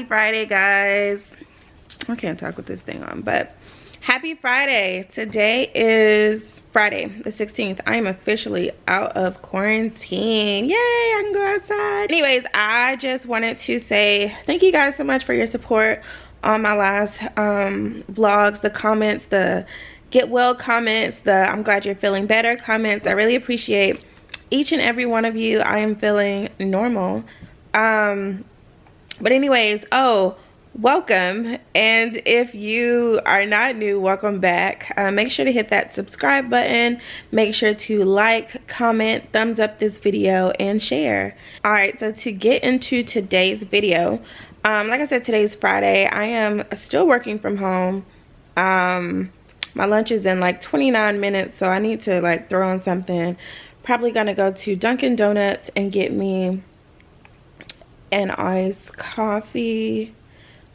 Happy Friday, guys. I can't talk with this thing on, but happy Friday. Today is Friday the 16th. I am officially out of quarantine. Yay, I can go outside. Anyways, I just wanted to say thank you guys so much for your support on my last vlogs, the comments, the get well comments, the I'm glad you're feeling better comments. I really appreciate each and every one of you. I am feeling normal. But anyways, welcome, and if you are not new, welcome back. Make sure to hit that subscribe button. Make sure to like, comment, thumbs up this video, and share. All right, so to get into today's video, like I said, today's Friday. I am still working from home. My lunch is in like 29 minutes, so I need to like throw on something. Probably gonna go to Dunkin' Donuts and get me an iced coffee.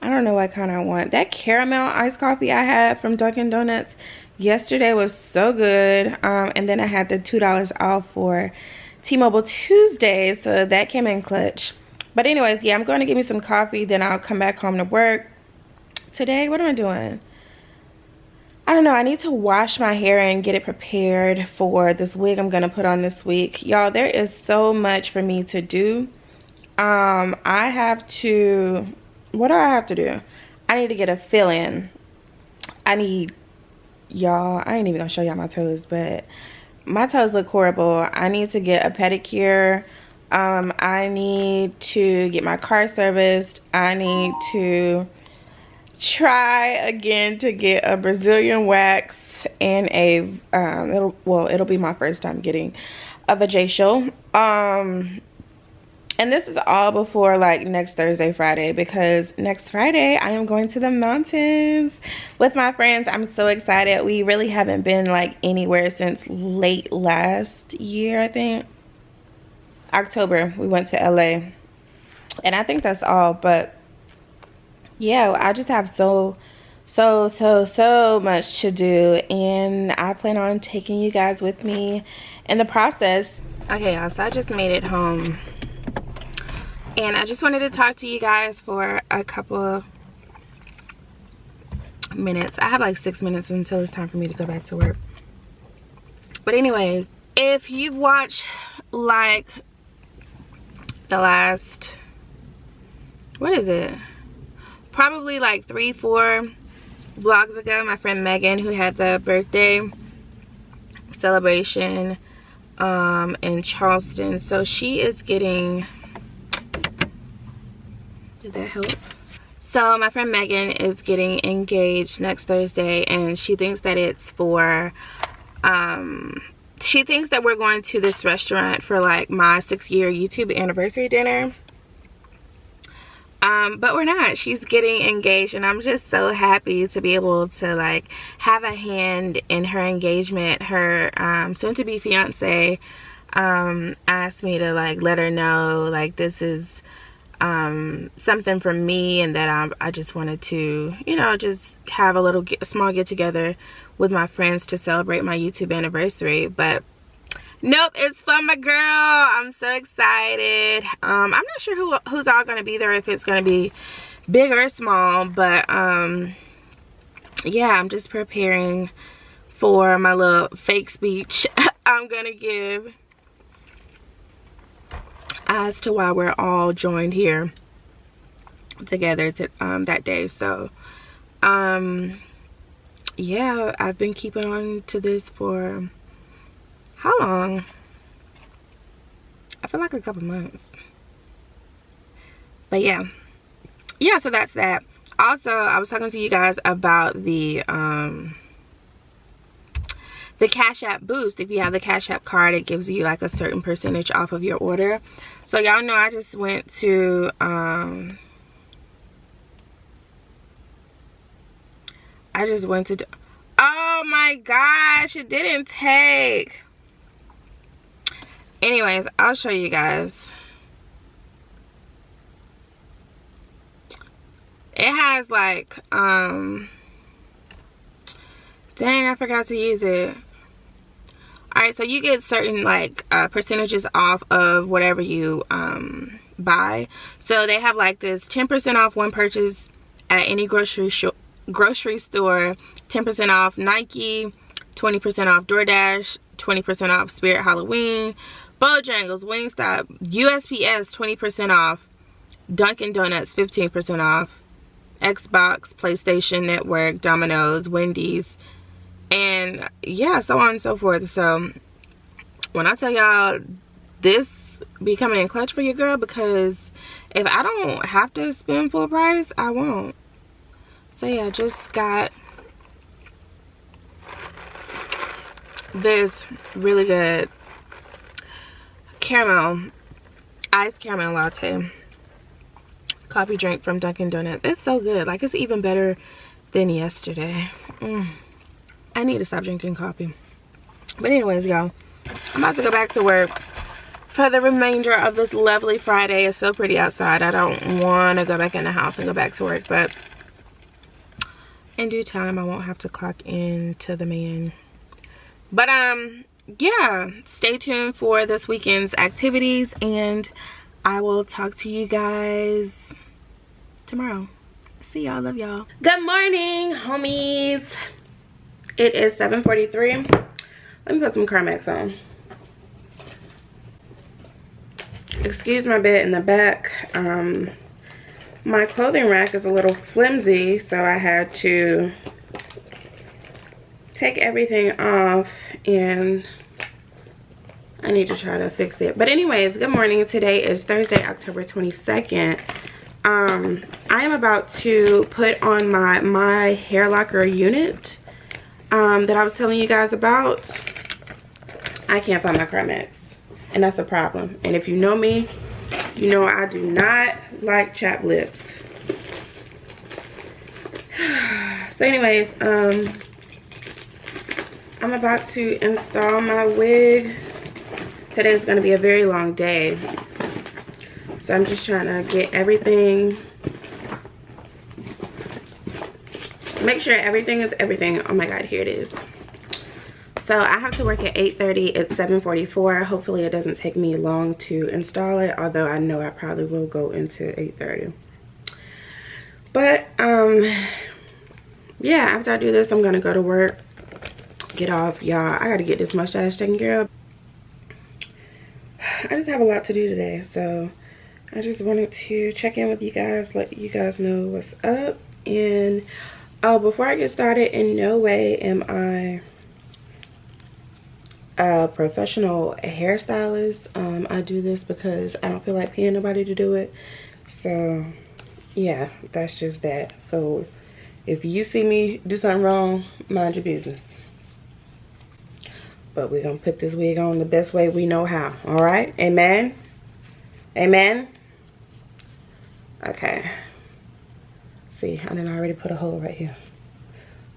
I don't know what kind I want. That caramel iced coffee I had from Dunkin' Donuts yesterday was so good. And then I had the $2 off for T-Mobile Tuesday, so that came in clutch. But anyways, yeah, I'm going to get me some coffee, then I'll come back home to work. Today, what am I doing? I don't know. I need to wash my hair and get it prepared for this wig I'm going to put on this week. Y'all, there is so much for me to do. I have to, what do I have to do? I need to get a fill-in. Y'all, I ain't even gonna show y'all my toes, but my toes look horrible. I need to get a pedicure. I need to get my car serviced. I need to try again to get a Brazilian wax and a, it'll be my first time getting a vajacial. And this is all before like next Thursday, Friday, because next Friday I am going to the mountains with my friends. I'm so excited. We really haven't been like anywhere since late last year, I think. October, we went to LA. And I think that's all, but yeah, I just have so much to do, and I plan on taking you guys with me in the process. Okay, y'all, so I just made it home. And I just wanted to talk to you guys for a couple minutes. I have like 6 minutes until it's time for me to go back to work. But anyways, if you've watched like the last, what is it? Probably like 3-4 vlogs ago, my friend Megan, who had the birthday celebration in Charleston. So she is getting, did that help? So my friend Megan is getting engaged next Thursday, and she thinks that it's for, she thinks that we're going to this restaurant for like my 6-year YouTube anniversary dinner. But we're not. She's getting engaged, and I'm just so happy to be able to like have a hand in her engagement. Her soon-to-be fiance asked me to like let her know like this is something from me, and that I just wanted to, you know, just have a small get together with my friends to celebrate my YouTube anniversary. But nope, it's for my girl. I'm so excited. I'm not sure who's all gonna be there, if it's gonna be big or small, but yeah, I'm just preparing for my little fake speech I'm gonna give as to why we're all joined here together to that day. So yeah, I've been keeping on to this for how long? I feel like a couple months. But yeah, so that's that. Also, I was talking to you guys about the Cash App boost. If you have the Cash App card, it gives you like a certain percentage off of your order. So y'all know I just went to oh my gosh, it didn't take. Anyways, I'll show you guys. It has like dang, I forgot to use it. Alright, so you get certain like percentages off of whatever you buy. So they have like this 10% off one purchase at any grocery store, 10% off Nike, 20% off DoorDash, 20% off Spirit Halloween, Bojangles, Wingstop, USPS 20% off, Dunkin' Donuts 15% off, Xbox, PlayStation Network, Domino's, Wendy's, and yeah, so on and so forth. So when I tell y'all, this be coming in clutch for your girl, because if I don't have to spend full price, I won't. So yeah, just got this really good iced caramel latte coffee drink from Dunkin' Donuts. It's so good. Like, it's even better than yesterday. I need to stop drinking coffee. But anyways, y'all, I'm about to go back to work for the remainder of this lovely Friday. It's so pretty outside. I don't want to go back in the house and go back to work, but in due time I won't have to clock in to the man. But yeah, stay tuned for this weekend's activities, and I will talk to you guys tomorrow. See y'all. Love y'all. Good morning, homies. It is 7:43. Let me put some Carmex on. Excuse my bed in the back. My clothing rack is a little flimsy, so I had to take everything off, and I need to try to fix it. But anyways, good morning. Today is Thursday, October 22nd. I am about to put on my hair locker unit that I was telling you guys about. I can't find my Carmex, and that's a problem. And if you know me, you know I do not like chapped lips. So anyways, I'm about to install my wig. Today's going to be a very long day, so I'm just trying to get everything, make sure everything is everything. Oh my god, here it is. So I have to work at 8:30. It's 7:44. Hopefully it doesn't take me long to install it, although I know I probably will go into 8:30. But yeah, after I do this, I'm gonna go to work, get off. Y'all, I gotta get this mustache taken care of. I just have a lot to do today, so I just wanted to check in with you guys, let you guys know what's up. And oh, before I get started, in no way am I a professional hairstylist. I do this because I don't feel like paying nobody to do it. So yeah, that's just that. So if you see me do something wrong, mind your business. But we're gonna put this wig on the best way we know how. All right, amen, amen. Okay, see, I done already put a hole right here,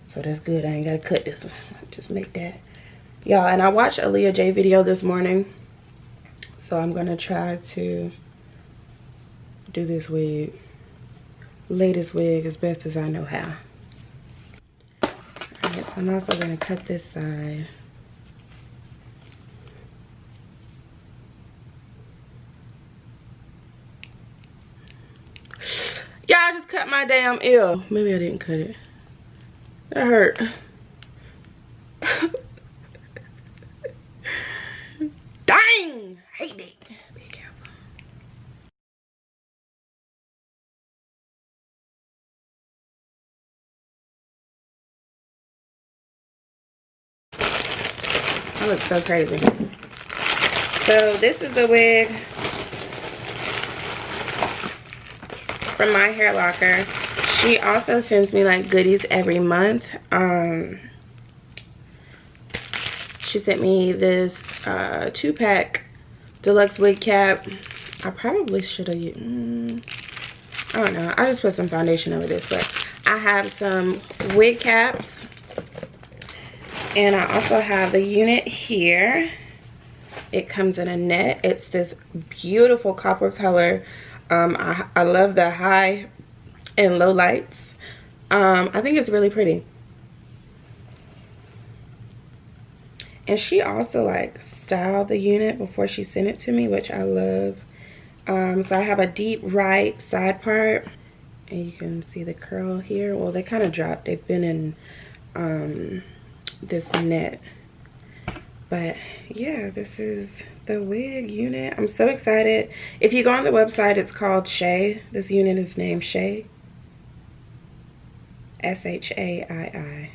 so that's good. I ain't gotta cut this one. Just make that. Y'all, and I watched a Leah J video this morning, so I'm gonna try to do this wig, lay this wig as best as I know how. Alright, so I'm also gonna cut this side. Yeah, I just cut my damn ear. Maybe I didn't cut it. That hurt. Dang! Hate it. Be careful. I look so crazy. So this is the wig from my hair locker. She also sends me like goodies every month. She sent me this 2-pack deluxe wig cap. I probably should have used, I don't know. I just put some foundation over this, but I have some wig caps, and I also have the unit here. It comes in a net. It's this beautiful copper color. I love the high and low lights. I think it's really pretty. And she also like styled the unit before she sent it to me, which I love. So I have a deep right side part, and you can see the curl here. Well, they kind of dropped. They've been in this net. But yeah, this is the wig unit. I'm so excited. If you go on the website, it's called Shay. This unit is named Shay. S-H-A-I-I.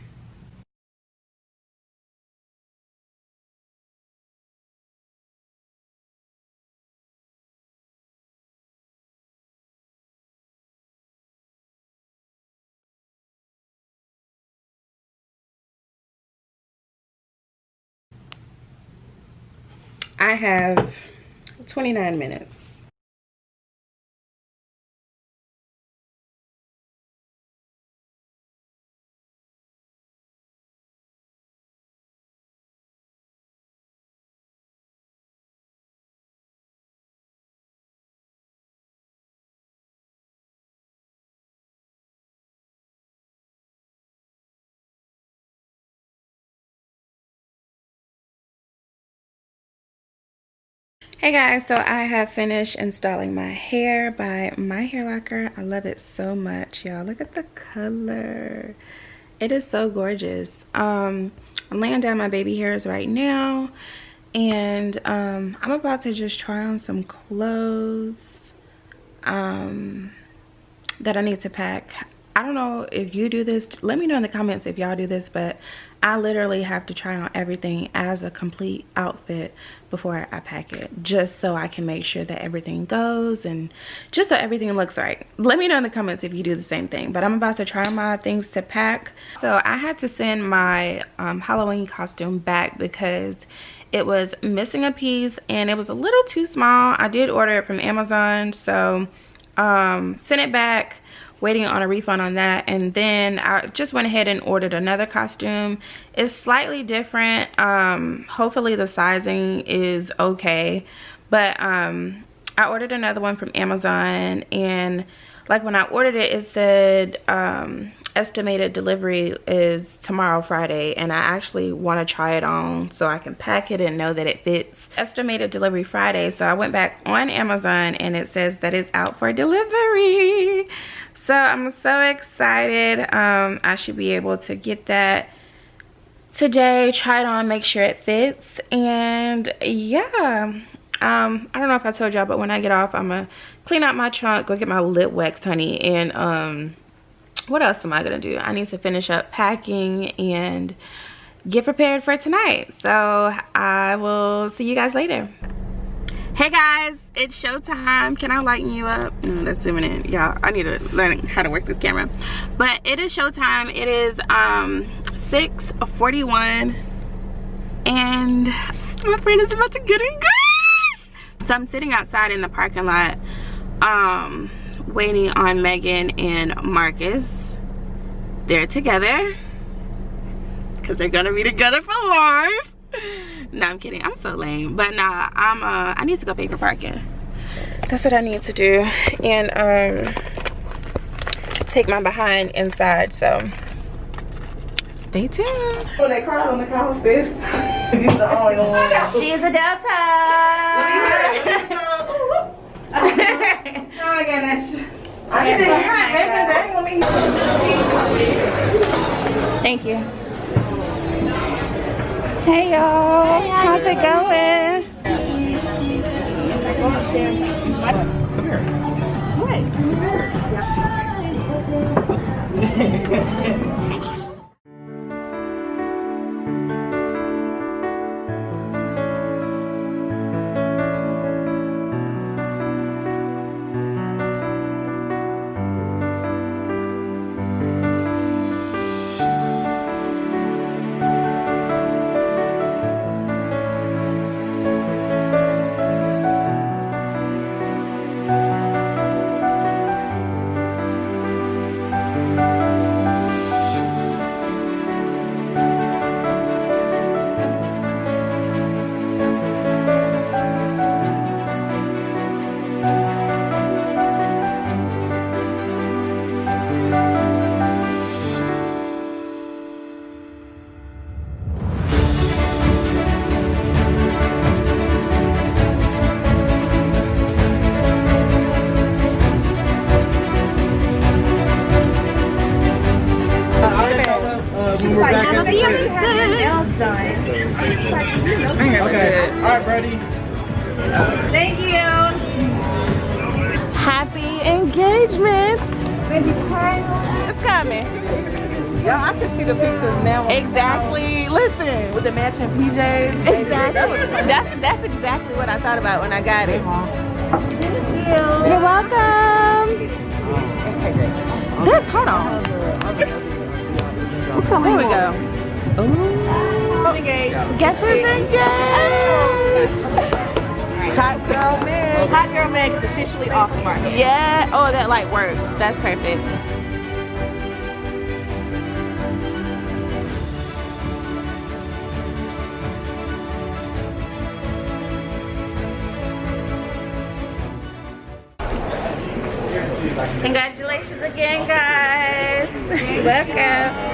I have 29 minutes. Hey guys, so I have finished installing my hair by My Hair Locker. I love it so much, y'all. Look at the color. It is so gorgeous. I'm laying down my baby hairs right now, and I'm about to just try on some clothes that I need to pack. I don't know if you do this. Let me know in the comments if y'all do this, but I literally have to try on everything as a complete outfit before I pack it, just so I can make sure that everything goes and just so everything looks right. Let me know in the comments if you do the same thing. But I'm about to try on my things to pack. So I had to send my Halloween costume back because it was missing a piece and it was a little too small. I did order it from Amazon, so sent it back, waiting on a refund on that. And then I just went ahead and ordered another costume. It's slightly different. Hopefully the sizing is okay, but I ordered another one from Amazon, and like when I ordered it, it said estimated delivery is tomorrow, Friday, and I actually want to try it on so I can pack it and know that it fits. Estimated delivery Friday, so I went back on Amazon and it says that it's out for delivery. So I'm so excited. I should be able to get that today, try it on, make sure it fits, and yeah. I don't know if I told y'all, but when I get off, I'm gonna clean out my trunk, go get my lip wax, honey, and what else am I gonna do? I need to finish up packing and get prepared for tonight. So I will see you guys later. Hey guys, it's showtime. Can I lighten you up? No, that's zooming in. Y'all, I need to learn how to work this camera. But it is showtime. It is 6:41 and my friend is about to get engaged. So I'm sitting outside in the parking lot waiting on Megan and Marcus. They're together because they're gonna be together for life. No, I'm kidding. I'm so lame. But nah, I need to go pay for parking. That's what I need to do. And take my behind inside. So stay tuned. When they cried on the call, sis. He's the only one. She's a Delta. Oh my goodness. I didn't hear it, baby. Thank you. Hey y'all, how's it going? Come here. What? Come here. ready? Thank you. Happy engagement. It's coming. Y'all, I can see the pictures now. Exactly. Listen. With the matching PJs. Exactly. That's exactly what I thought about when I got it. Thank you. You're welcome. This, hold on. There we go. Ooh. Engaged. Guess who's engaged? Hot girl Meg. Hot girl Meg is officially off the market. Yeah. Oh, that light works. That's perfect. Congratulations again, guys. Welcome.